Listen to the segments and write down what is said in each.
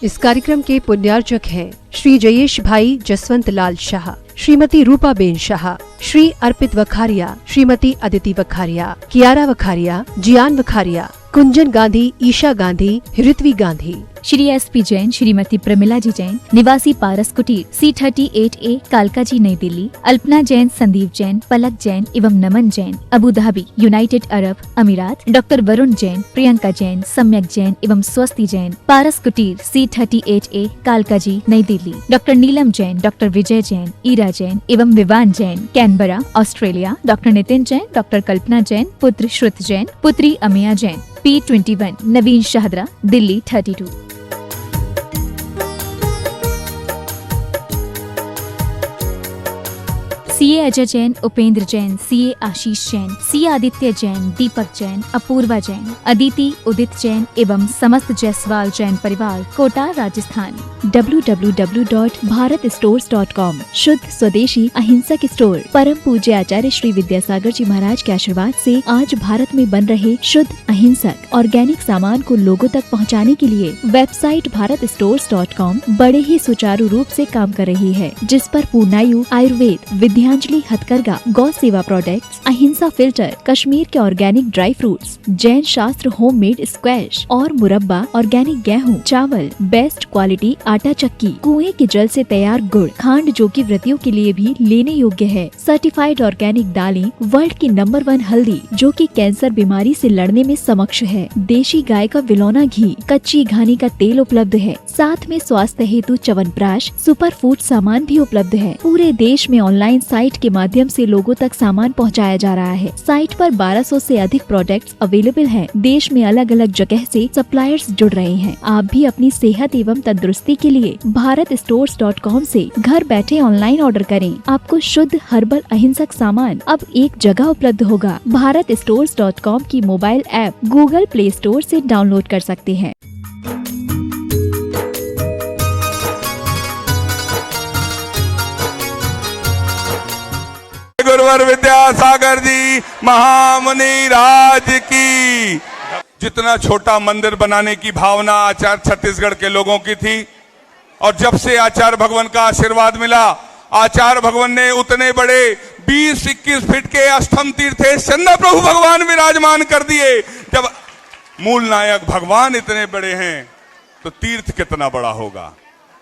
इस कार्यक्रम के पुण्यार्चक हैं श्री जयेश भाई जसवंत लाल शाह, श्रीमती रूपा बेन शाह, श्री अर्पित वखारिया, श्रीमती अदिति वखारिया, कियारा वखारिया, जियान वखारिया, कुंजन गांधी, ईशा गांधी, ऋत्वी गांधी, श्री SP जैन, श्रीमती प्रमिला जी जैन, निवासी पारस कुटीर C38A, कालका जी, नई दिल्ली, अल्पना जैन, संदीप जैन, पलक जैन एवं Naman Jain, Abu Dhabi, United Arab Emirates, doctor Varun Jain, Priyanka Jain, Samyak Jain एवं स्वस्ति जैन, पारस कुटीर C38A, कालका जी, नई दिल्ली, डॉक्टर नीलम जैन, डॉक्टर विजय जैन, ईरा जैन एवं Vivaan Jain, Canberra, Australia, doctor Nitin Jain, doctor Kalpana Jain, पुत्र श्रुत जैन, पुत्री अमिया जैन, P21, नवीन शाहदरा, दिल्ली 32। CA अजय जैन, उपेंद्र जैन, CA आशीष जैन, CA आदित्य जैन, दीपक जैन, अपूर्वा जैन, अदिति उदित जैन एवं समस्त जायसवाल जैन परिवार, कोटा, राजस्थान। www.bharatstores.com, शुद्ध स्वदेशी अहिंसक स्टोर। परम पूज्य आचार्य श्री विद्यासागर जी महाराज के आशीर्वाद से आज भारत में बन रहे शुद्ध अहिंसक ऑर्गेनिक सामान को लोगों तक पहुंचाने के लिए वेबसाइट bharatstores.com बड़े ही सुचारू रूप से काम कर रही है, जिस पर पूर्णायु आयुर्वेद, विद्यांजलि हथकरघा, गौ सेवा प्रोडक्ट्स, अहिंसा फिल्टर, कश्मीर के ऑर्गेनिक ड्राई फ्रूट्स, जैन शास्त्र होममेड स्क्वैश और मुरब्बा, ऑर्गेनिक गेहूं, चावल, बेस्ट क्वालिटी आटा चक्की, कुएं के जल से तैयार गुड़, खांड जो कि व्रतियों के लिए भी लेने योग्य है, सर्टिफाइड ऑर्गेनिक दालें, वर्ल्ड की नंबर 1 हल्दी जो कि कैंसर बीमारी से लड़ने में समक्ष है, देशी गाय का विलौना घी, कच्ची घानी का तेल उपलब्ध है, साथ में स्वास्थ्य हेतु च्यवनप्राश, सुपर फूड सामान भी उपलब्ध है। पूरे देश में ऑनलाइन साइट के माध्यम से लोगों तक सामान पहुंचाया जा रहा है। साइट पर 1200 से अधिक प्रोडक्ट्स अवेलेबल हैं। देश में अलग अलग जगह से सप्लायर्स जुड़ रहे हैं। आप भी अपनी सेहत एवं तंदुरुस्ती के लिए bharatstores.com से घर बैठे ऑनलाइन ऑर्डर करें। आपको शुद्ध हर्बल अहिंसक सामान अब एक जगह उपलब्ध होगा। bharatstores.com की mobile app Google play store से डाउनलोड कर सकते हैं। गुरुवर विद्यासागर जी महामुनि राज की। जितना छोटा मंदिर बनाने की भावना आचार्य छत्तीसगढ़ के लोगों की थी, और जब से आचार्य भगवान का आशीर्वाद मिला, आचार्य भगवान ने उतने बड़े 20-21 फीट के अष्टम तीर्थेश चंद्र प्रभु भगवान विराजमान कर दिए। जब मूल नायक भगवान इतने बड़े हैं तो तीर्थ कितना बड़ा होगा।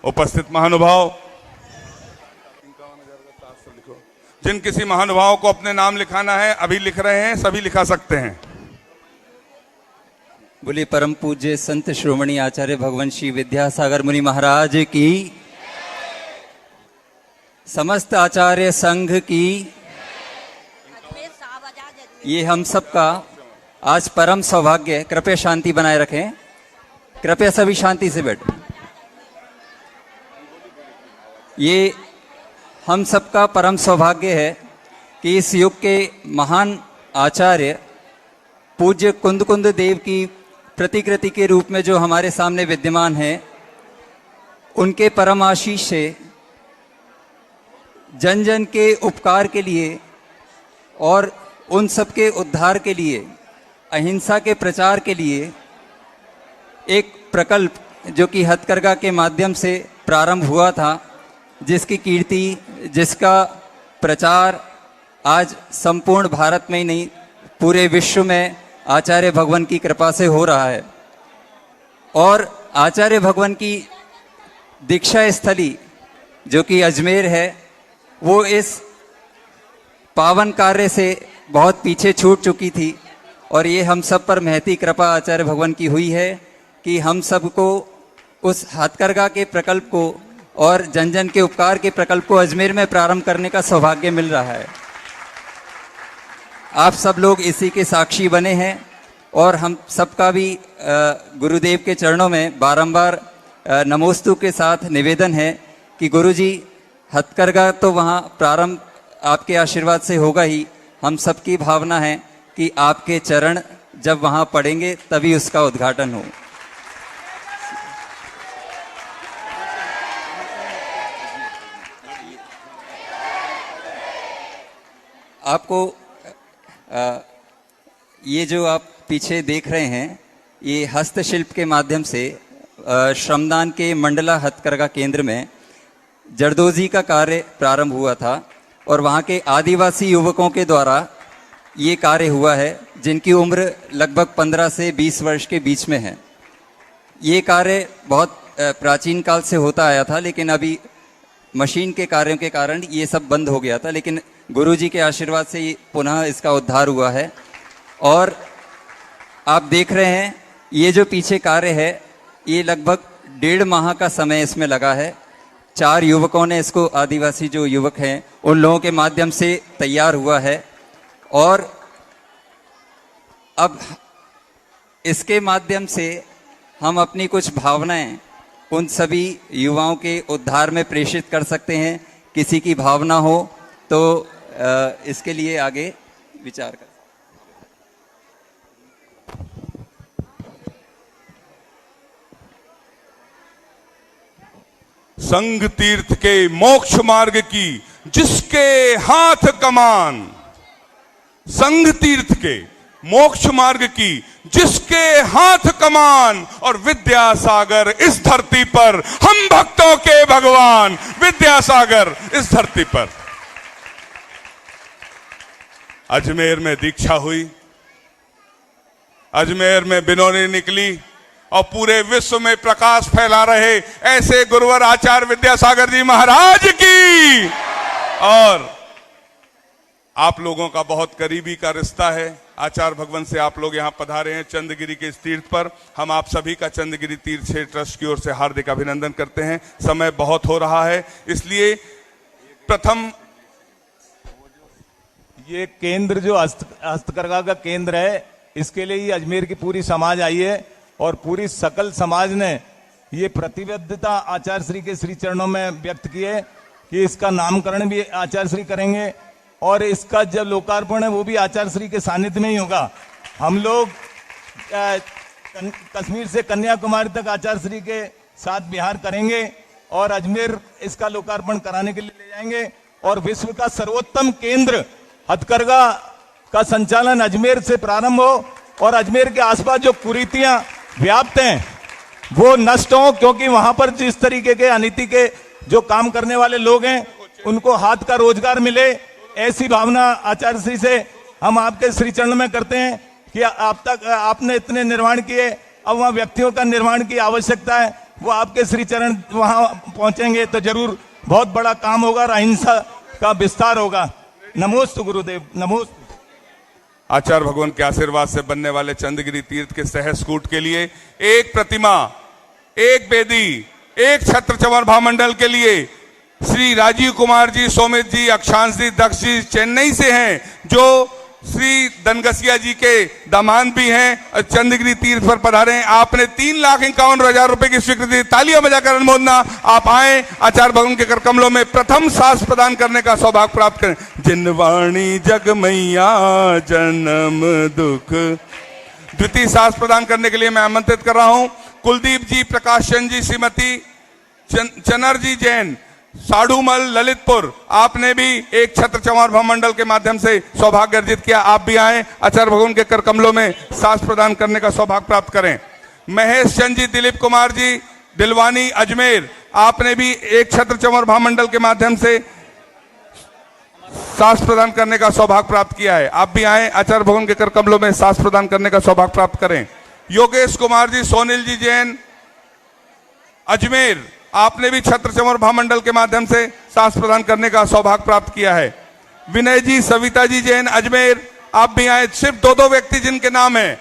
उपस्थित महानुभाव, जिन किसी महानुभाव को अपने नाम लिखाना है अभी लिख रहे हैं, सभी लिखा सकते हैं। बोले परम पूज्य संत श्रोमणी आचार्य भगवान श्री विद्यासागर मुनि महाराज की, समस्त आचार्य संघ की। ये हम सबका आज परम सौभाग्य है। कृपया शांति बनाए रखें, कृपया सभी शांति से बैठें। ये हम सबका परम सौभाग्य है कि इस युग के महान आचार्य पूज्य कुंद कुंद देव की प्रतिकृति के रूप में जो हमारे सामने विद्यमान है, उनके परम आशीष से जन जन के उपकार के लिए और उन सबके उद्धार के लिए, अहिंसा के प्रचार के लिए एक प्रकल्प जो कि हथकरघा के माध्यम से प्रारंभ हुआ था, जिसकी कीर्ति, जिसका प्रचार आज संपूर्ण भारत में ही नहीं पूरे विश्व में आचार्य भगवान की कृपा से हो रहा है। और आचार्य भगवान की दीक्षा स्थली जो कि अजमेर है, वो इस पावन कार्य से बहुत पीछे छूट चुकी थी, और ये हम सब पर महती कृपा आचार्य भगवान की हुई है कि हम सबको उस हथकरघा के प्रकल्प को और जन जन के उपकार के प्रकल्प को अजमेर में प्रारंभ करने का सौभाग्य मिल रहा है। आप सब लोग इसी के साक्षी बने हैं, और हम सबका भी गुरुदेव के चरणों में बारंबार नमोस्तु के साथ निवेदन है कि गुरुजी, हथकरघा तो वहाँ प्रारंभ आपके आशीर्वाद से होगा ही। हम सबकी भावना है कि आपके चरण जब वहाँ पड़ेंगे तभी उसका उद्घाटन हो। आपको ये जो आप पीछे देख रहे हैं, ये हस्तशिल्प के माध्यम से श्रमदान के मंडला हथकरघा केंद्र में जरदोजी का कार्य प्रारंभ हुआ था और वहाँ के आदिवासी युवकों के द्वारा ये कार्य हुआ है, जिनकी उम्र लगभग 15 से 20 वर्ष के बीच में है। ये कार्य बहुत प्राचीन काल से होता आया था, लेकिन अभी मशीन के कार्यों के कारण ये सब बंद हो गया था, लेकिन गुरुजी के आशीर्वाद से पुनः इसका उद्धार हुआ है। और आप देख रहे हैं ये जो पीछे कार्य है, ये लगभग 1.5 माह का समय इसमें लगा है। 4 युवकों ने इसको, आदिवासी जो युवक हैं उन लोगों के माध्यम से तैयार हुआ है। और अब इसके माध्यम से हम अपनी कुछ भावनाएं उन सभी युवाओं के उद्धार में प्रेषित कर सकते हैं। किसी की भावना हो तो इसके लिए आगे विचार कर। संघ तीर्थ के मोक्ष मार्ग की जिसके हाथ कमान, संघ तीर्थ के मोक्ष मार्ग की जिसके हाथ कमान, और विद्यासागर इस धरती पर, हम भक्तों के भगवान विद्यासागर इस धरती पर। अजमेर में दीक्षा हुई, अजमेर में बिनोनी निकली और पूरे विश्व में प्रकाश फैला रहे ऐसे गुरुवर आचार्य विद्यासागर जी महाराज की। और आप लोगों का बहुत करीबी का रिश्ता है आचार्य भगवान से। आप लोग यहाँ पधारे हैं चंद्रगिरी के इस तीर्थ पर। हम आप सभी का चंद्रगिरी तीर्थ क्षेत्र ट्रस्ट की ओर से हार्दिक अभिनंदन करते हैं। समय बहुत हो रहा है, इसलिए प्रथम ये केंद्र जो हस्तकरघा का केंद्र है, इसके लिए ही अजमेर की पूरी समाज आई है और पूरी सकल समाज ने ये प्रतिबद्धता आचार्य श्री के श्री चरणों में व्यक्त की है कि इसका नामकरण भी आचार्य श्री करेंगे और इसका जब लोकार्पण है वो भी आचार्य श्री के सानिध्य में ही होगा। हम लोग कश्मीर से कन्याकुमारी तक आचार्य श्री के साथ विहार करेंगे और अजमेर इसका लोकार्पण कराने के लिए ले जाएंगे। और विश्व का सर्वोत्तम केंद्र हथकरघा का संचालन अजमेर से प्रारंभ हो और अजमेर के आसपास जो कुरीतियां व्याप्त हैं वो नष्ट हो, क्योंकि वहां पर जिस तरीके के अनिति के जो काम करने वाले लोग हैं उनको हाथ का रोजगार मिले, ऐसी भावना आचार्य श्री से हम आपके श्री चरण में करते हैं कि आप तक आपने इतने निर्माण किए, अब वहाँ व्यक्तियों का निर्माण की आवश्यकता है, वो आपके श्री चरण वहाँ पहुंचेंगे तो जरूर बहुत बड़ा काम होगा और अहिंसा का विस्तार होगा। नमोस्तु गुरुदेव, नमोस्तु। आचार्य भगवान के आशीर्वाद से बनने वाले चंद्रगिरी तीर्थ के सहस्कूट के लिए एक प्रतिमा, एक वेदी, एक छत्र चंवर भामंडल के लिए श्री राजीव कुमार जी, सोमित जी, अक्षांश जी, दक्ष जी चेन्नई से हैं, जो श्री दनगसिया जी के दामाद भी हैं, चंद्रगिरी तीर्थ पर पधारे हैं। आपने 3,51,000 रुपए की स्वीकृति, तालियां बजाकर अनुमोदना। आप आए, आचार्य भगवान के कर कमलों में प्रथम सांस प्रदान करने का सौभाग्य प्राप्त करें। जिनवाणी जग मैया जन्म दुख। द्वितीय सांस प्रदान करने के लिए मैं आमंत्रित कर रहा हूं कुलदीप जी, प्रकाश चंद जी, श्रीमती चनर्जी जैन, साढ़ूमल, ललितपुर। आपने भी एक छत्र चंवर भामंडल के माध्यम से सौभाग्य अर्जित किया। आप भी आए, आचार्य भगवान के कर कमलों में सांस प्रदान करने का सौभाग्य प्राप्त करें। महेश चंद जी, दिलीप कुमार जी, दिलवानी, अजमेर। आपने भी एक छत्र चंवर भामंडल के माध्यम से सांस प्रदान करने का सौभाग्य प्राप्त किया है। आप भी आए, आचार्य भगवान के कर कमलों में सांस प्रदान करने का सौभाग्य प्राप्त करें। योगेश कुमार जी, सोनिल जी जैन, अजमेर। आपने भी छत्र चंवर भामंडल के माध्यम से सांस प्रदान करने का सौभाग्य प्राप्त किया है। विनय जी, सविता जी जैन, अजमेर। आप भी आए। सिर्फ 2 व्यक्ति जिनके नाम है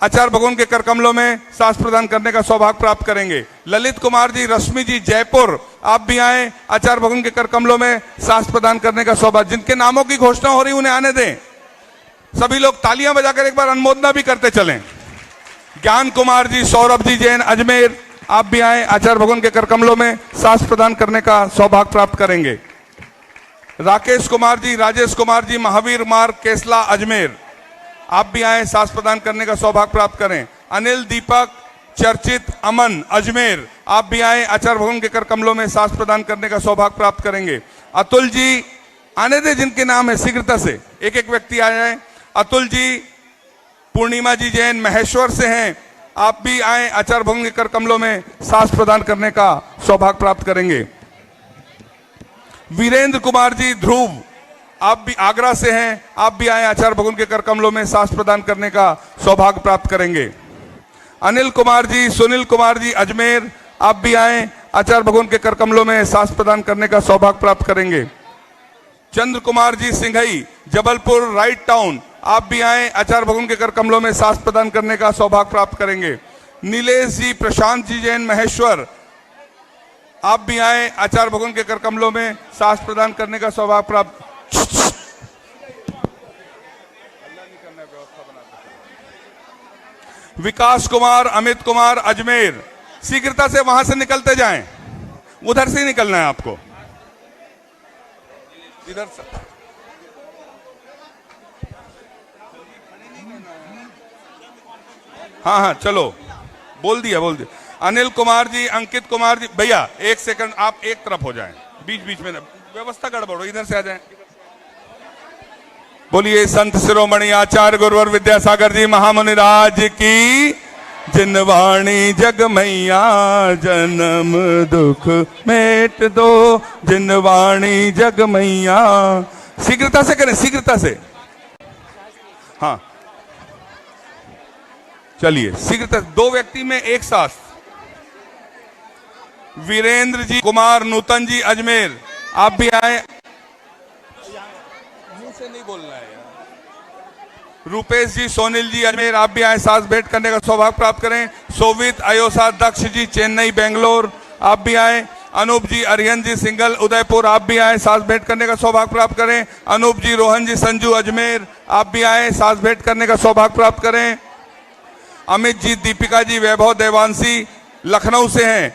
आचार्य भगवान के कर कमलों में सांस प्रदान करने का सौभाग्य प्राप्त करेंगे। ललित कुमार जी, रश्मि जी, जयपुर। आप भी आए, आचार्य भगवान के कर कमलों में सांस प्रदान करने का सौभाग्य। जिनके नामों की घोषणा हो रही उन्हें आने दें। सभी लोग तालियां बजाकर एक बार अनुमोदना भी करते चलें। ज्ञान कुमार जी, सौरभ जी जैन, अजमेर। आप भी आए, आचार्य भगवान के कर कमलों में सांस प्रदान करने का सौभाग्य प्राप्त करेंगे। राकेश कुमार जी, राजेश कुमार जी, महावीर मार्ग, केसला, अजमेर। आप भी आए, सांस प्रदान करने का सौभाग्य प्राप्त करें। अनिल, दीपक, चर्चित, अमन, अजमेर। आप भी आए, आचार्य भगवान के कर कमलों में सांस प्रदान करने का सौभाग्य प्राप्त करेंगे। अतुल जी, आने दे जिनके नाम है शीघ्रता से, एक व्यक्ति आ जाए। अतुल जी, पूर्णिमा जी जैन, महेश्वर से हैं। आप भी आए, आचार्य भवन के कर कमलों में सांस प्रदान करने का सौभाग्य प्राप्त करेंगे। वीरेंद्र कुमार जी ध्रुव, आप भी आगरा से हैं, आप भी आए, आचार्य भवन के कर कमलों में सांस प्रदान करने का सौभाग्य प्राप्त करेंगे। अनिल कुमार जी, सुनील कुमार जी अजमेर, आप भी आए, आचार्य भवन के कर कमलों में सांस प्रदान करने का सौभाग्य प्राप्त करेंगे। चंद्र कुमार जी सिंघई, जबलपुर राइट टाउन, आप भी आए, आचार्य भवन के कर कमलों में सांस प्रदान करने का सौभाग्य प्राप्त करेंगे। नीलेश जी, प्रशांत जी जैन महेश्वर, आप भी आए, आचार्य भवन के कर कमलों में सांस प्रदान करने का सौभाग्य प्राप्त। विकास कुमार, अमित कुमार अजमेर, शीघ्रता से वहां से निकलते जाएं, उधर से ही निकलना है आपको, इधर से। हाँ हाँ चलो, बोल दिया। अनिल कुमार जी, अंकित कुमार जी, भैया एक सेकंड आप एक तरफ हो जाएं, बीच बीच में व्यवस्था गड़बड़ हो, इधर से आ जाएं। बोलिए संत शिरोमणि आचार्य गुरुवर विद्यासागर जी महामुनिराज की। जिनवाणी जग मैया जन्म दुख मेट दो, जिनवाणी जग मैया। शीघ्रता से करें, शीघ्रता से। हाँ चलिए शीघ्रता, 2 व्यक्ति में एक साथ। वीरेंद्र जी कुमार नूतन जी अजमेर, आप भी आए, मुंह से नहीं बोलना है यार। रूपेश जी सोनिल जी अजमेर, आप भी आए, सांस भेंट करने का सौभाग्य प्राप्त करें। सोवित अयोसा दक्ष जी चेन्नई बेंगलोर, आप भी आए। अनूप जी अरिहन जी सिंगल उदयपुर, आप भी आए, सांस भेंट करने का सौभाग्य प्राप्त करें। अनूप जी रोहन जी संजू अजमेर, आप भी आए, सांस भेंट करने का सौभाग्य प्राप्त करें। अमित जी, दीपिका जी, वैभव देवांशी लखनऊ से हैं,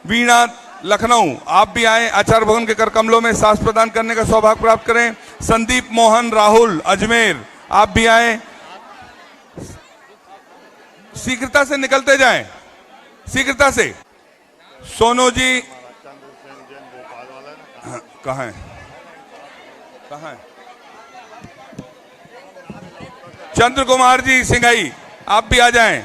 वीणा लखनऊ, आप भी आए, आचार्य भवन के कर कमलों में सांस प्रदान करने का सौभाग्य प्राप्त करें। संदीप मोहन राहुल अजमेर, आप भी आए, शीघ्रता से निकलते जाएं, शीघ्रता से। सोनू जी कहाँ है? चंद्र कुमार जी सिंघई, आप भी आ जाएं।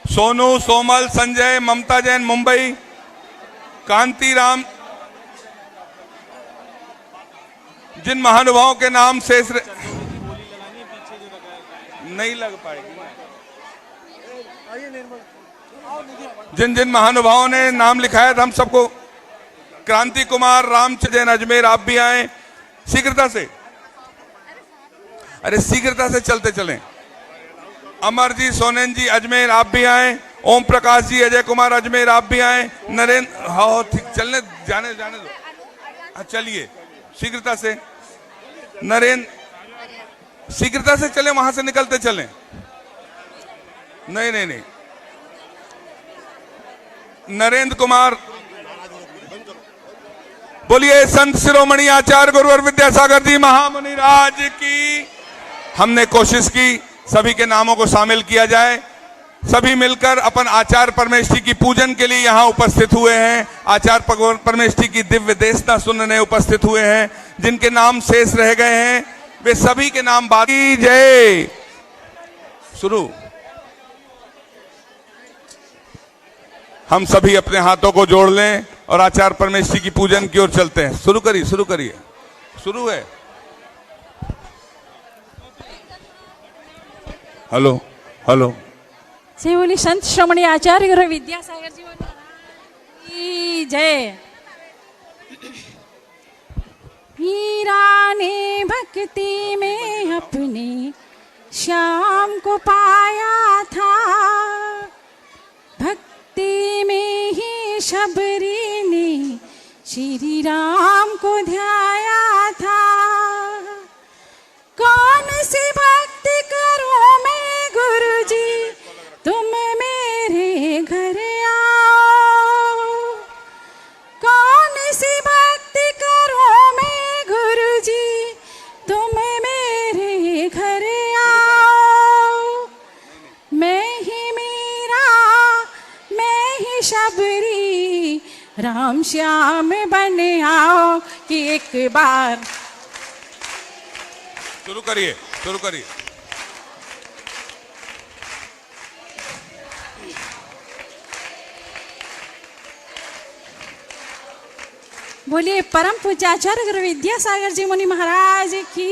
सोनू, सोमल, संजय, ममता जैन मुंबई, कांतीराम, जिन महानुभावों के नाम शेष नहीं लग पाएगी, जिन जिन महानुभावों ने नाम लिखाया था हम सबको। क्रांति कुमार, रामचंद्र जैन अजमेर, आप भी आए, शीघ्रता से। अरे शीघ्रता से चलते चलें। अमर जी सोनेन जी अजमेर, आप भी आए। ओम प्रकाश जी अजय कुमार अजमेर, आप भी आए। नरेंद्र, हाँ ठीक, चलने जाने दो, चलिए शीघ्रता से। नरेंद्र, शीघ्रता से चलें, वहां से निकलते चलें। नहीं, नरेंद्र कुमार, बोलिए संत शिरोमणि आचार्य गुरुवर विद्यासागर जी महामुनि राज की। हमने कोशिश की सभी के नामों को शामिल किया जाए। सभी मिलकर अपन आचार्य परमेष्ठी की पूजन के लिए यहाँ उपस्थित हुए हैं। आचार्य परमेष्ठी की दिव्य देशना सुनने उपस्थित हुए हैं। जिनके नाम शेष रह गए हैं वे सभी के नाम बाकी। जय शुरू। हम सभी अपने हाथों को जोड़ लें और आचार्य परमेष्ठी की पूजन की ओर चलते हैं। शुरू करिए, शुरू है। हेलो जय बोली संत शिरोमणि आचार्य गुरु विद्यासागर जी की जय। मीरा ने भक्ति में अपने श्याम को पाया था, भक्ति में ही शबरी ने श्री राम को ध्याया था। कौन सी भक्ति करूं मैं गुरुजी, तुम मेरे घर आओ। कौन सी भक्ति करूं मैं गुरुजी, तुम मेरे घर आओ। मैं ही मीरा, मैं ही शबरी, राम श्याम बन आओ। कि एक बार शुरू करिए। शुरू करिए। बोलिए परम पूज्य आचार्य गुरु विद्यासागर जी मुनि महाराज की।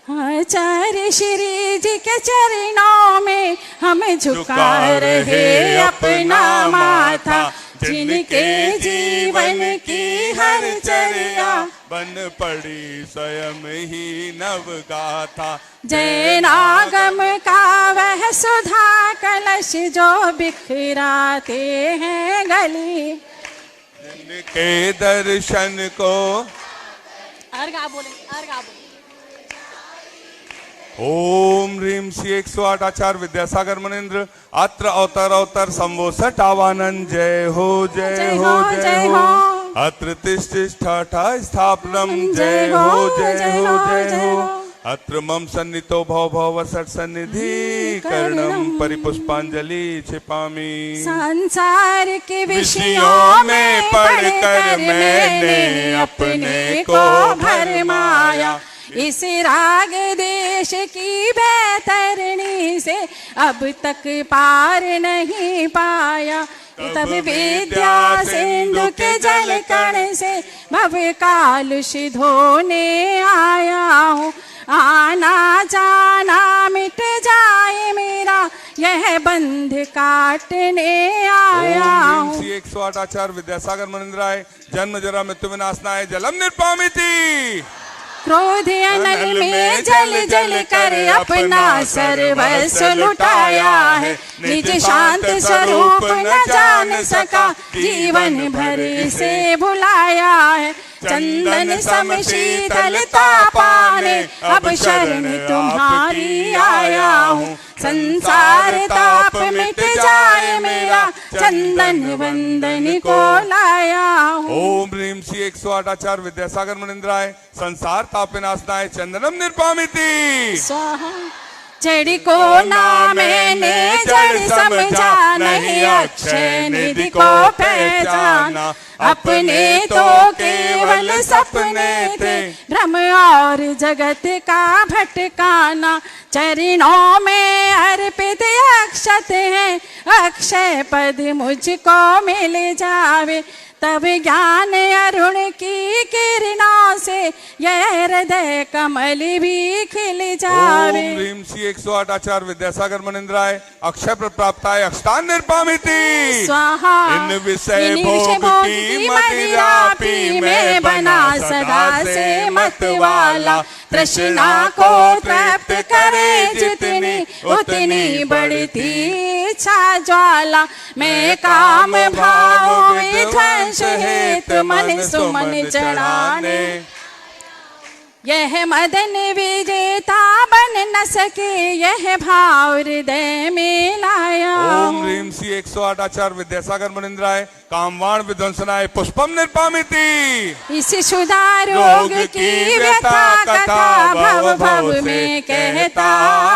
आचार्य श्री जी के चरणों में हमें झुका रहे अपना माथा, जिनके जीवन की हर चर्या बन पड़ी स्वयं ही नव गाथा। जैनागम का वह सुधा कलश जो बिखराते हैं गली, जिनके दर्शन को अर्घा बोले, अर्घा बोले। ओम ह्रीम श्री 108 आचार्य विद्यासागर मुनीन्द्र अत्र अवतर अवतर संवोसठ आवानंद। जय हो जय हो जय हो। अत्र तिष्ठा स्थापनम। जय हो जय हो जय हो। अत्र मम सन्नितो भव भव सट सन्निधि कर्णम परिपुष्पांजलि छिपामी। संसार के विषयों में पढ़कर मैंने अपने को भरमाया, इस राग देश की बैतरणी से अब तक पार नहीं पाया। तब विद्या सिंधु के जल कण से भव कालुष धोने आया हूँ। आना जाना मिट जाए मेरा यह बंध काटने आया हूँ। 108 आचार्य विद्यासागर मुनीन्द्राय जन्म जरा मृत्यु विनाशनाय जलम निर्पामिति। क्रोध अनल में जल जल कर अपना सर्वस्व लुटाया है, निज शांत स्वरूप न जान सका जीवन भर से भुलाया है। चंदन सम शीतलता पाने अब शरण तुम्हारी आया हूँ। संसार ताप मिट जाए मेरा चंदन वंदन को लाया हूँ। ओम ह्रीम श्री 108 आचार्य विद्यासागर मुनीन्द्राय संसार ताप विनाशनाय चंदनम निर्पामिति। स्वाहा। जड़ को ना मैंने जड़ समझा, नहीं अक्षय निधि को पहचाना। अपने तो केवल सपने थे, भ्रम और जगत का भटकाना। चरणों में अर्पित अक्षत है, अक्षय पद मुझको मिल जावे। तब ज्ञान अरुण की किरणों से यह हृदय कमल भी खिल जावे। ओम ह्रीम श्री 108 आचार्य विद्यासागर मुनीन्द्राय अक्षय प्राप्ताय अक्षतान निर्पामिति। स्वाहा। इन विषय भोग की मदिरा पी मैं बना सदा से मत वाला। तृष्णा को तृप्त करे जितनी उतनी बढ़ती इच्छा ज्वाला। मैं काम भाव विध्वंस हेत मन सुमन चढ़ाने, यह मदन विजेता बन न सके यह भाव हृदय में लाया। ओम ह्रीम श्री 108 आचार्य विद्यासागर मुनीन्द्राय कामवाण विध्वंसनाय पुष्पम निर्पामिति। इस सुधा रोग की व्यथा कथा भव भव में कहता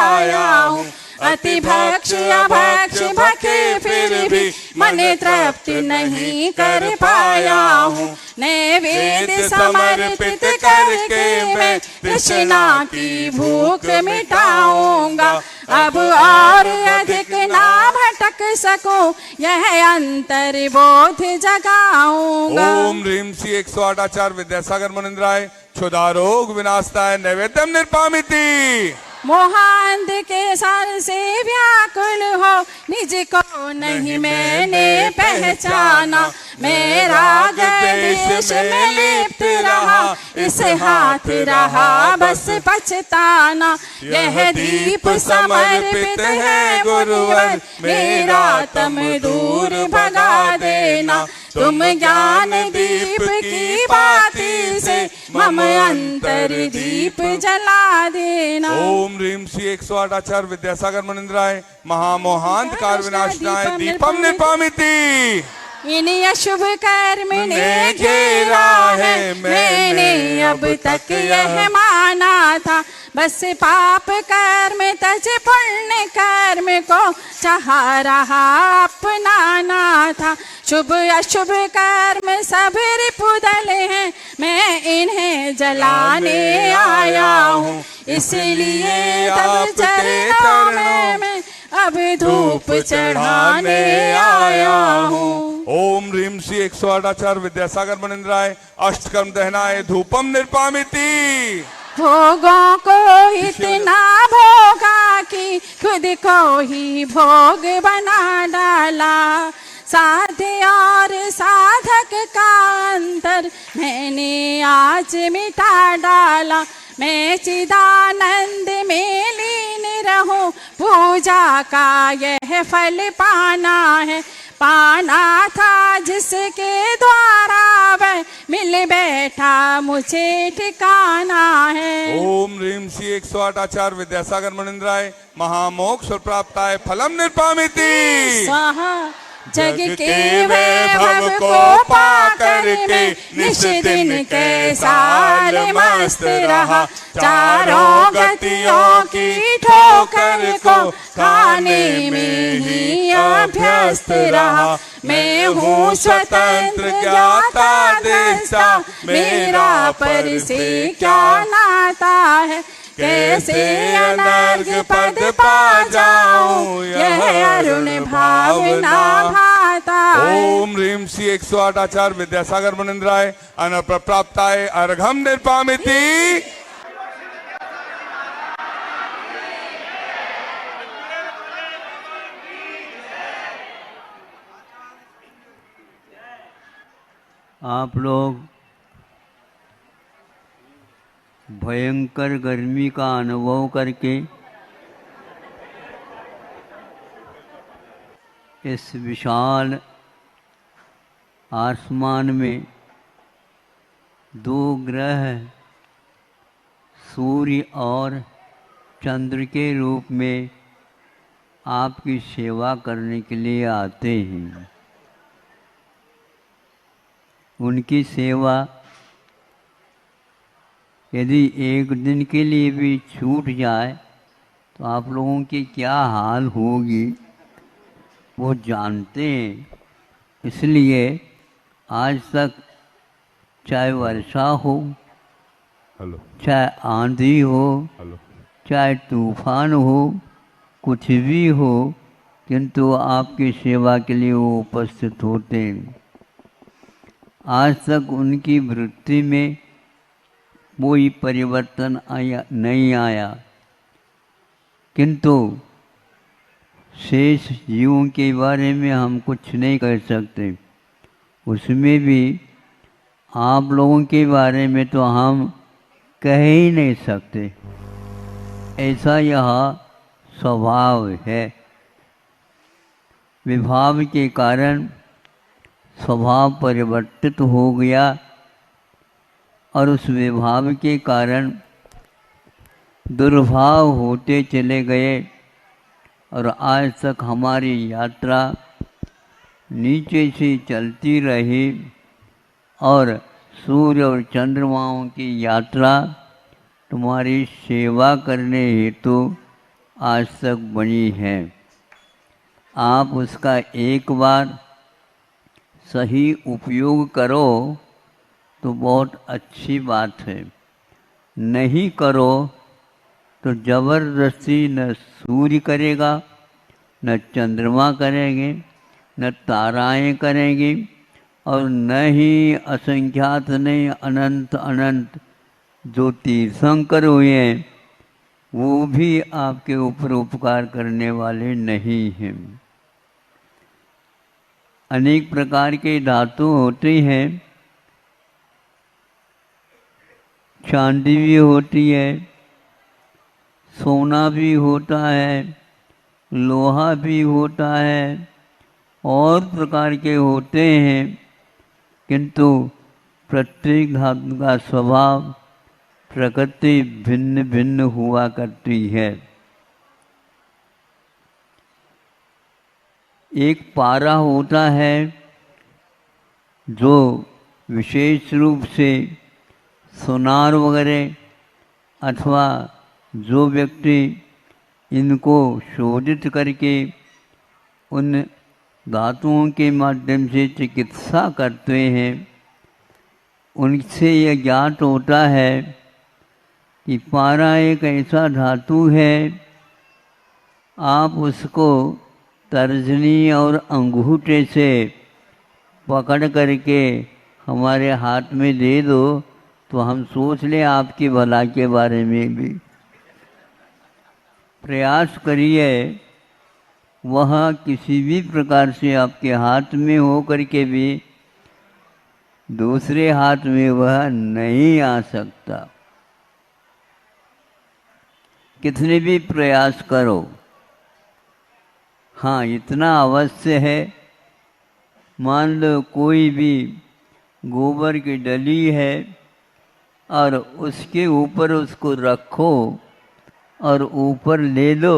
आया हूँ। अति भक्ष अभक्ष भखे फिर भी मन तृप्ति नहीं कर पाया हूँ। नैवेद्य समर्पित करके मैं तृष्णा की भूख मिटाऊंगा। अब और अधिक ना भटक सकूं यह अंतर बोध जगाऊंगा। ओम ह्रीम श्री 108 आचार्य विद्यासागर मुनीन्द्राय क्षुधा रोग विनाशनाय नैवेद्यम निर्पामिति। मोहांध के सार से व्याकुल हो निज को नहीं मैंने पहचाना। मैं राग देश में लिप्त रहा, इस हाथ रहा बस पछताना। यह दीप समर्पित है गुरुवर, मेरा तम दूर भगा देना। तुम ज्ञान दीप की बाती से मम अंतर दीप जला देना। ओम ह्रीम श्री 108 आचार्य विद्यासागर मुनीन्द्राय महामोहांत कार विनाशनाय दीपम निर्पामिति। इन अशुभ कर्म ने घेरा है, मैंने अब तक यह माना था। बस पाप कर्म तज पुण्य कर्म को चाह रहा अपनाना था। शुभ अशुभ कर्म सब रिपुदल हैं, मैं इन्हें जलाने आया हूँ। इसलिए तब चरणों में मैं अब धूप चढ़ाने आया हूँ। ओम ह्रीं श्री 108 आचार्य विद्यासागर मनिंद्राय अष्टकर्म दहनाय धूपम निर्पामिति। भोगों को इतना भोगा कि खुद को ही भोग बना डाला। साध्य और साधक का अंतर मैंने आज मिटा डाला। मैं चिदानंद में लीन रहूं, पूजा का यह फल पाना है। पाना था जिसके द्वारा वह मिल बैठा, मुझे ठिकाना है। ओम ह्रीं श्री 108 आचार्य विद्यासागर मनिंद्राय महामोक्ष प्राप्ताय फलम निर्पामिति। स्वाहा। जग के वैभव को पा करके निश दिन कैसा मस्त रहा। चारों गतियों की ठोकर को खाने में ही अभ्यस्त रहा। मैं हूँ स्वतंत्र ज्ञाता दृष्टा, मेरा पर से क्या नाता है। कैसे अनर्घ पद पा जाऊं, यह अरुण भावना भाता है। ओम ह्रीं श्री 108 आचार्य विद्यासागर मनिंद्राय अनर्घ प्राप्ताय अर्घम निर्पामिति। आप लोग भयंकर गर्मी का अनुभव करके इस विशाल आसमान में दो ग्रह सूर्य और चंद्र के रूप में आपकी सेवा करने के लिए आते हैं। उनकी सेवा यदि एक दिन के लिए भी छूट जाए तो आप लोगों की क्या हाल होगी वो जानते हैं। इसलिए आज तक चाहे वर्षा हो, चाहे आंधी हो, चाहे तूफान हो, कुछ भी हो, किंतु आपकी सेवा के लिए वो उपस्थित होते हैं। आज तक उनकी वृत्ति में कोई परिवर्तन नहीं आया, किंतु शेष जीवों के बारे में हम कुछ नहीं कर सकते। उसमें भी आप लोगों के बारे में तो हम कह ही नहीं सकते, ऐसा यह स्वभाव है। विभाव के कारण स्वभाव परिवर्तित हो गया और उस विभाव के कारण दुर्भाव होते चले गए और आज तक हमारी यात्रा नीचे से चलती रही और सूर्य और चंद्रमाओं की यात्रा तुम्हारी सेवा करने हेतु आज तक बनी है। आप उसका एक बार सही उपयोग करो तो बहुत अच्छी बात है, नहीं करो तो जबरदस्ती न सूर्य करेगा, न चंद्रमा करेंगे, न ताराएं करेंगी और न ही असंख्यात नहीं अनंत अनंत जो तीर्थंकर हुए हैं वो भी आपके ऊपर उपकार करने वाले नहीं हैं। अनेक प्रकार के धातु होते हैं, चांदी भी होती है, सोना भी होता है, लोहा भी होता है और प्रकार के होते हैं, किंतु प्रत्येक धातु का स्वभाव प्रकृति भिन्न भिन्न हुआ करती है। एक पारा होता है जो विशेष रूप से सोनार वगैरह अथवा जो व्यक्ति इनको शोधित करके उन धातुओं के माध्यम से चिकित्सा करते हैं, उनसे यह ज्ञात होता है कि पारा एक ऐसा धातु है, आप उसको तर्जनी और अंगूठे से पकड़ करके हमारे हाथ में दे दो तो हम सोच लें आपकी भला के बारे में भी। प्रयास करिए, वह किसी भी प्रकार से आपके हाथ में हो करके भी दूसरे हाथ में वह नहीं आ सकता। कितने भी प्रयास करो, हाँ इतना अवश्य है, मान लो कोई भी गोबर की डली है और उसके ऊपर उसको रखो और ऊपर ले लो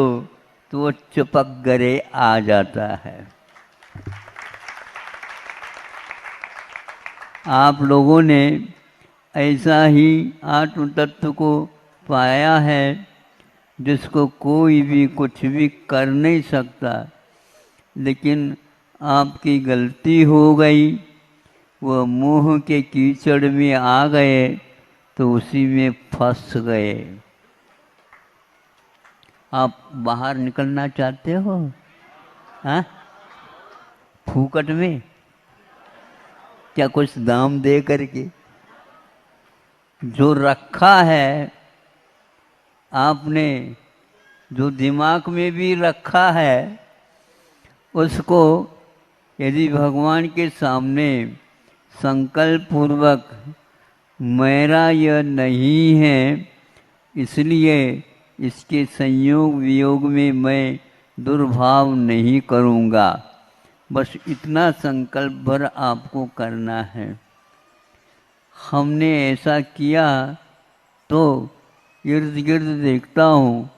तो वो चिपक गरे आ जाता है। आप लोगों ने ऐसा ही आत्म तत्व को पाया है जिसको कोई भी कुछ भी कर नहीं सकता, लेकिन आपकी गलती हो गई, वह मोह के कीचड़ में आ गए तो उसी में फंस गए। आप बाहर निकलना चाहते हो? हाँ, फूकट में क्या कुछ दाम दे करके? जो रखा है आपने, जो दिमाग में भी रखा है, उसको यदि भगवान के सामने संकल्प पूर्वक मेरा यह नहीं है, इसलिए इसके संयोग वियोग में मैं दुर्भाव नहीं करूँगा, बस इतना संकल्प भर आपको करना है। हमने ऐसा किया तो इर्द गिर्द देखता हूँ,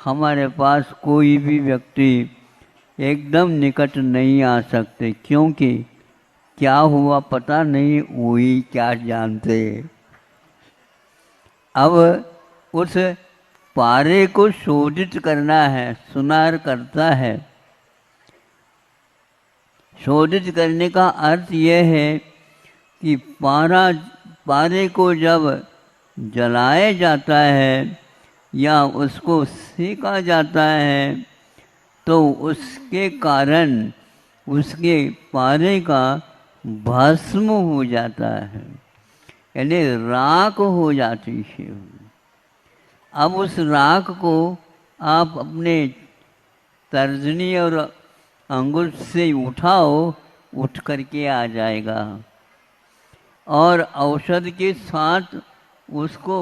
हमारे पास कोई भी व्यक्ति एकदम निकट नहीं आ सकते, क्योंकि क्या हुआ पता नहीं, वही क्या जानते। अब उस पारे को शोधित करना है, सुनार करता है। शोधित करने का अर्थ यह है कि पारे को जब जलाया जाता है या उसको सेका जाता है तो उसके कारण उसके पारे का भस्म हो जाता है, यानी राख हो जाती है। अब उस राख को आप अपने तर्जनी और अंगुल से उठाओ, उठ करके आ जाएगा, और औषध के साथ उसको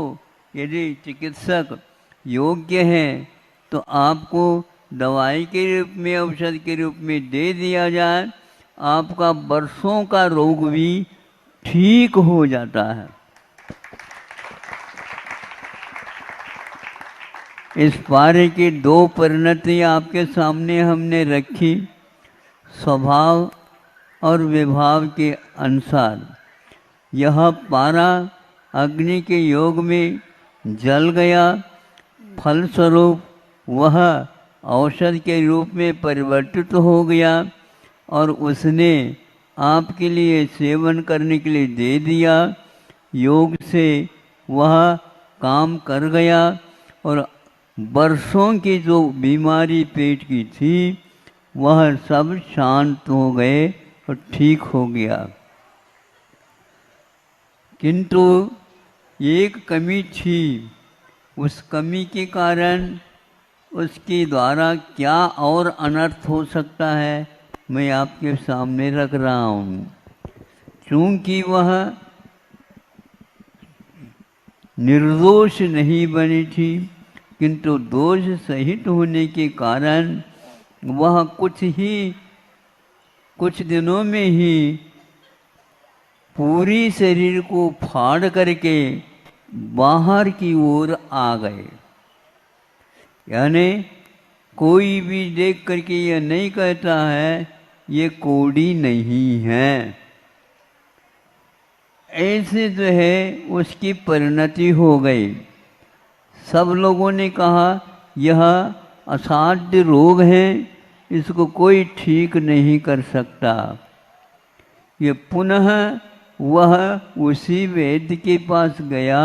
यदि चिकित्सक योग्य है तो आपको दवाई के रूप में, औषध के रूप में दे दिया जाए, आपका वर्षों का रोग भी ठीक हो जाता है। इस पारे की दो परिणतियाँ आपके सामने हमने रखी, स्वभाव और विभाव के अनुसार। यह पारा अग्नि के योग में जल गया, फलस्वरूप वह औषध के रूप में परिवर्तित हो गया और उसने आपके लिए सेवन करने के लिए दे दिया। योग से वह काम कर गया और वर्षों की जो बीमारी पेट की थी वह सब शांत हो गए और ठीक हो गया। किंतु एक कमी थी, उस कमी के कारण उसके द्वारा क्या और अनर्थ हो सकता है मैं आपके सामने रख रहा हूँ। चूँकि वह निर्दोष नहीं बनी थी, किंतु दोष सहित होने के कारण वह कुछ दिनों में ही पूरी शरीर को फाड़ करके बाहर की ओर आ गए। यानी कोई भी देख करके यह नहीं कहता है ये कोड़ी नहीं है, ऐसे जो है उसकी परिणति हो गई। सब लोगों ने कहा यह असाध्य रोग है, इसको कोई ठीक नहीं कर सकता। ये पुनः वह उसी वैद्य के पास गया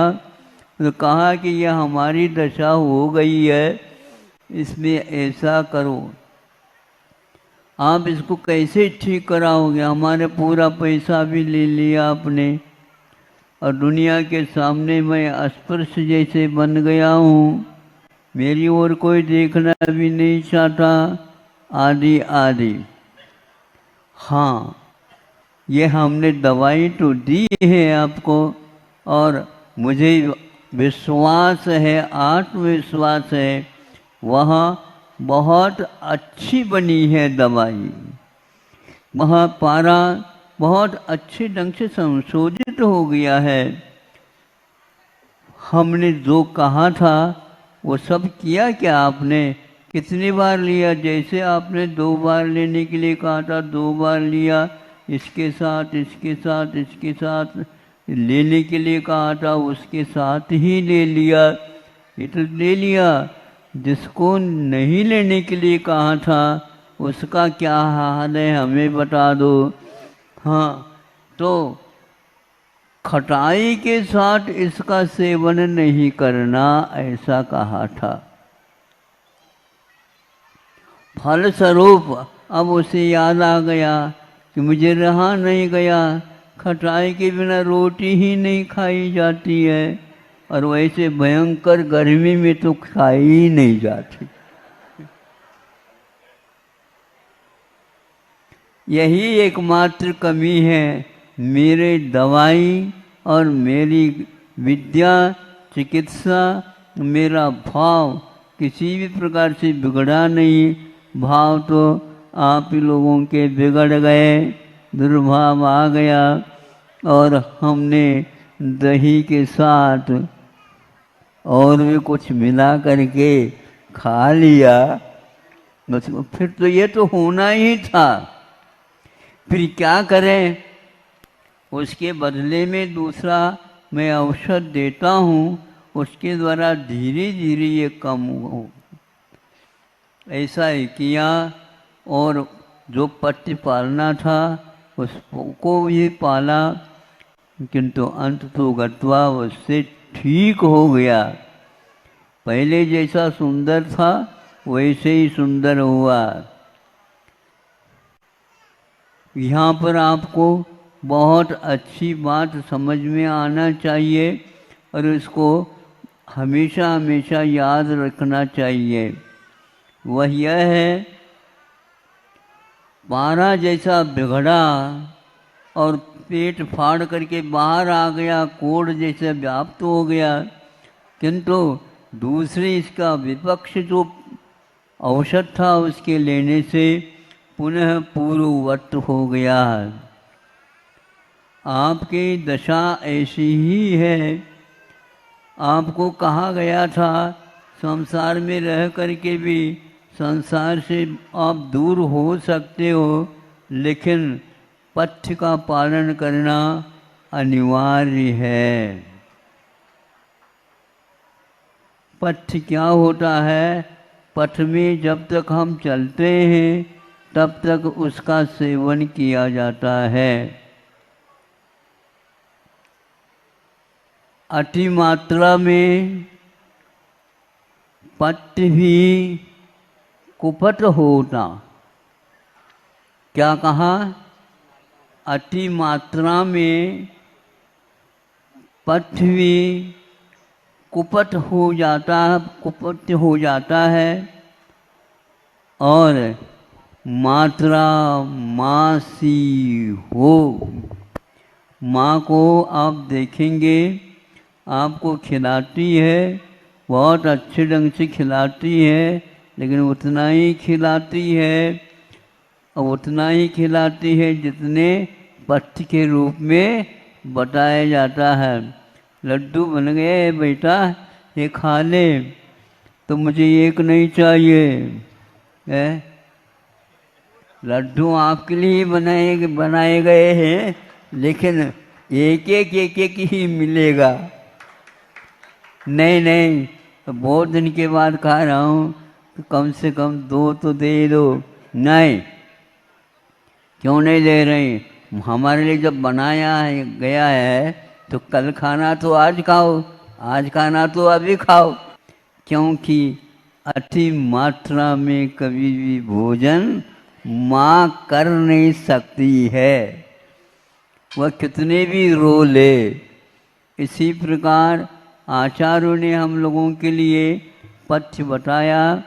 तो कहा कि यह हमारी दशा हो गई है, इसमें ऐसा करो, आप इसको कैसे ठीक कराओगे? हमारे पूरा पैसा भी ले लिया आपने और दुनिया के सामने मैं अस्पृश्य जैसे बन गया हूँ, मेरी ओर कोई देखना भी नहीं चाहता, आदि आदि। हाँ, ये हमने दवाई तो दी है आपको और मुझे विश्वास है, आत्मविश्वास है, वह बहुत अच्छी बनी है दवाई, वह पारा बहुत अच्छे ढंग से संशोधित हो गया है। हमने जो कहा था वो सब किया क्या आपने? कितनी बार लिया? जैसे आपने 2 बार लेने के लिए कहा था 2 बार लिया, इसके साथ इसके साथ इसके साथ लेने के लिए कहा था उसके साथ ही ले लिया, ये तो ले लिया। जिसको नहीं लेने के लिए कहा था उसका क्या हाल है हमें बता दो। हाँ, तो खटाई के साथ इसका सेवन नहीं करना ऐसा कहा था। फलस्वरूप अब उसे याद आ गया कि मुझे रहा नहीं गया, खटाई के बिना रोटी ही नहीं खाई जाती है और वैसे भयंकर गर्मी में तो खाई ही नहीं जाती। यही एकमात्र कमी है, मेरे दवाई और मेरी विद्या चिकित्सा, मेरा भाव किसी भी प्रकार से बिगड़ा नहीं। भाव तो आप ही लोगों के बिगड़ गए, दुर्भाव आ गया और हमने दही के साथ और भी कुछ मिला करके खा लिया, बस फिर तो ये तो होना ही था। फिर क्या करें? उसके बदले में दूसरा मैं औषध देता हूँ, उसके द्वारा धीरे धीरे ये कम हो। ऐसा ही किया और जो पट्टी पालना था उसको भी पाला, किंतु अंत तो गत्वा उससे ठीक हो गया। पहले जैसा सुंदर था वैसे ही सुंदर हुआ। यहाँ पर आपको बहुत अच्छी बात समझ में आना चाहिए और इसको हमेशा हमेशा याद रखना चाहिए। वह यह है, पारा जैसा बिगड़ा और पेट फाड़ करके बाहर आ गया, कोढ़ जैसे व्याप्त हो गया, किंतु दूसरे इसका विपक्ष जो औषध था उसके लेने से पुनः पूर्ववत हो गया। आपकी दशा ऐसी ही है। आपको कहा गया था संसार में रह करके भी संसार से आप दूर हो सकते हो, लेकिन पथ्य का पालन करना अनिवार्य है। पथ्य क्या होता है? पथ में जब तक हम चलते हैं तब तक उसका सेवन किया जाता है। अति मात्रा में पथ्य भी कुपथ होता। क्या कहा? अति मात्रा में पथ्य भी कुपथ हो जाता है, कुपथ हो जाता है और मात्रा मासी हो। माँ को आप देखेंगे, आपको खिलाती है, बहुत अच्छे ढंग से खिलाती है, लेकिन उतना ही खिलाती है और उतना ही खिलाती है जितने पथ्य के रूप में बताया जाता है। लड्डू बन गए बेटा, ये खा ले, तो मुझे एक नहीं चाहिए है। लड्डू आपके लिए बनाए गए हैं, लेकिन एक एक ही मिलेगा। नहीं नहीं, तो बहुत दिन के बाद खा रहा हूँ, तो कम से कम 2 तो दे दो। नहीं, क्यों नहीं दे रही? हमारे लिए जब बनाया है गया है तो कल खाना तो आज खाओ, आज खाना तो अभी खाओ। क्योंकि अति मात्रा में कभी भी भोजन माँ कर नहीं सकती है, वह कितने भी रो ले। इसी प्रकार आचार्यों ने हम लोगों के लिए पथ्य बताया,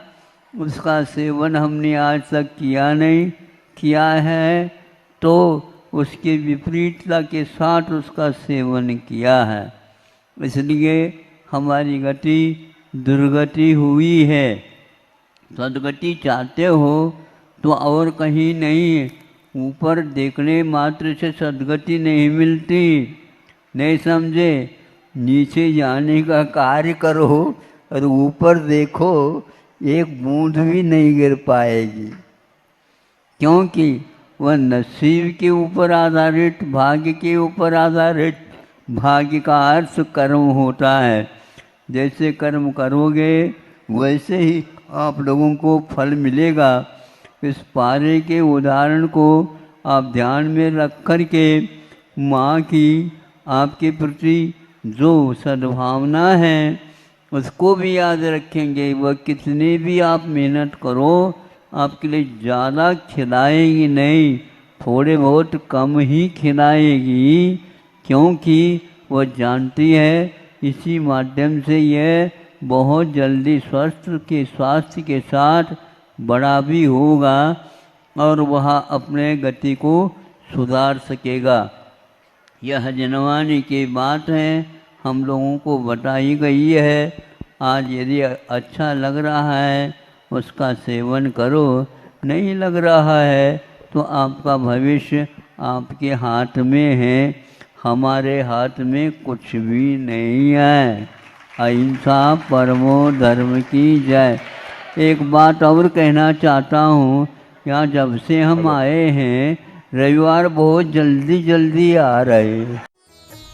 उसका सेवन हमने आज तक किया नहीं, किया है तो उसके विपरीतता के साथ उसका सेवन किया है, इसलिए हमारी गति दुर्गति हुई है। सदगति चाहते हो तो और कहीं नहीं, ऊपर देखने मात्र से सदगति नहीं मिलती, नहीं समझे? नीचे जाने का कार्य करो और ऊपर देखो, एक बूंद भी नहीं गिर पाएगी, क्योंकि वह नसीब के ऊपर आधारित, भाग्य के ऊपर आधारित। भाग्य का अर्थ कर्म होता है, जैसे कर्म करोगे वैसे ही आप लोगों को फल मिलेगा। इस पारे के उदाहरण को आप ध्यान में रख कर के माँ की आपके प्रति जो सद्भावना है उसको भी याद रखेंगे। वह कितने भी आप मेहनत करो, आपके लिए ज़्यादा खिलाएगी नहीं, थोड़े बहुत कम ही खिलाएगी, क्योंकि वह जानती है इसी माध्यम से यह बहुत जल्दी स्वास्थ्य के साथ बड़ा भी होगा और वह अपने गति को सुधार सकेगा। यह जनवानी की बात है, हम लोगों को बताई गई है। आज यदि अच्छा लग रहा है उसका सेवन करो, नहीं लग रहा है तो आपका भविष्य आपके हाथ में है, हमारे हाथ में कुछ भी नहीं है। अहिंसा परमो धर्म की जय। एक बात और कहना चाहता हूँ, यहाँ जब से हम आए हैं रविवार बहुत जल्दी आ रहे हैं।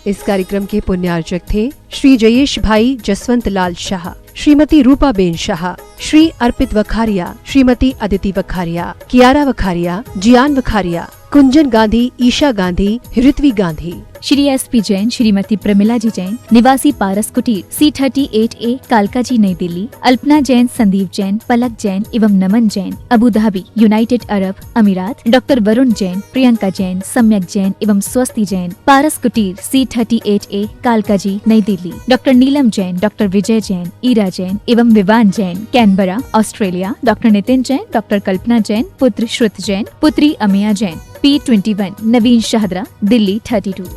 इस कार्यक्रम के पुण्यार्चक थे श्री जयेश भाई जसवंत लाल शाह, श्रीमती रूपा बेन शाह, श्री अर्पित वखारिया, श्रीमती अदिति वखारिया, कियारा वखारिया, जियान वखारिया, कुंजन गांधी, ईशा गांधी, ऋत्वी गांधी। श्री एसपी जैन, श्रीमती प्रमिला जी जैन, निवासी पारस कुटीर, C38A, कालका जी, नई दिल्ली। अल्पना जैन, संदीप जैन, पलक जैन एवं Naman Jain, Abu Dhabi, United Arab Emirates. Doctor Varun Jain, Priyanka Jain, Samyak Jain एवं स्वस्ति जैन, पारस कुटीर, C38A, कालका जी, नई दिल्ली। डॉक्टर नीलम जैन, डॉक्टर विजय जैन, ईरा जैन एवं Vivaan Jain, Canberra, Australia. Doctor Nitin Jain, doctor Kalpana Jain, पुत्र श्रुत जैन, पुत्री अमिया जैन, P21, नवीन शाहदरा, दिल्ली 32।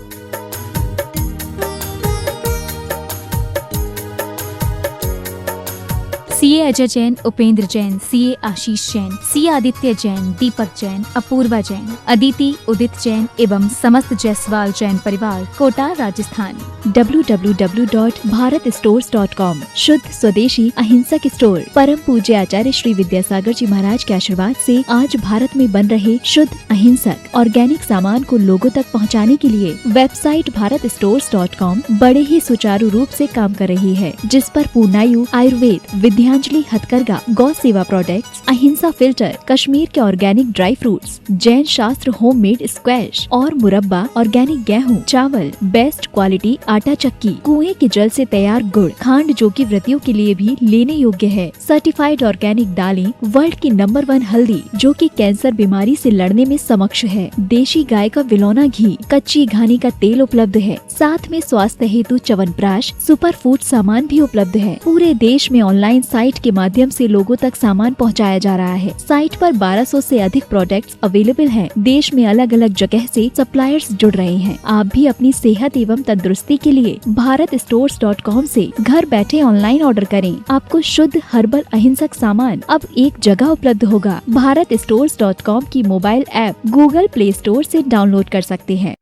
CA अजय जैन, उपेंद्र जैन, CA आशीष जैन, CA आदित्य जैन, दीपक जैन, अपूर्वा जैन, अदिति उदित जैन एवं समस्त जायसवाल जैन परिवार, कोटा, राजस्थान। www.bharatstores.com, शुद्ध स्वदेशी अहिंसक स्टोर। परम पूज्य आचार्य श्री विद्यासागर जी महाराज के आशीर्वाद से आज भारत में बन रहे शुद्ध अहिंसक ऑर्गेनिक सामान को लोगों तक पहुंचाने के लिए वेबसाइट bharatstores.com बड़े ही सुचारू रूप से काम कर रही है, जिस पर पूर्णायु आयुर्वेद, विद्यांजलि हथकरघा, गौ सेवा प्रोडक्ट्स, अहिंसा फिल्टर, कश्मीर के ऑर्गेनिक ड्राई फ्रूट्स, जैन शास्त्र होममेड स्क्वैश और मुरब्बा, ऑर्गेनिक गेहूं, चावल, बेस्ट क्वालिटी आटा चक्की, कुएं के जल से तैयार गुड़, खांड जो कि व्रतियों के लिए भी लेने योग्य है, सर्टिफाइड ऑर्गेनिक दालें, वर्ल्ड की नंबर 1 हल्दी जो कि कैंसर बीमारी से लड़ने में समक्ष है, देशी गाय का विलौना घी, कच्ची घानी का तेल उपलब्ध है, साथ में स्वास्थ्य हेतु च्यवनप्राश, सुपर फूड सामान भी उपलब्ध है। पूरे देश में ऑनलाइन साइट के माध्यम से लोगों तक सामान पहुंचाया जा रहा है। साइट पर 1200 से अधिक प्रोडक्ट्स अवेलेबल हैं। देश में अलग अलग जगह से सप्लायर्स जुड़ रहे हैं। आप भी अपनी सेहत एवं तंदुरुस्ती के लिए bharatstores.com से घर बैठे ऑनलाइन ऑर्डर करें। आपको शुद्ध हर्बल अहिंसक सामान अब एक जगह उपलब्ध होगा। bharatstores.com की mobile app Google play store से डाउनलोड कर सकते हैं।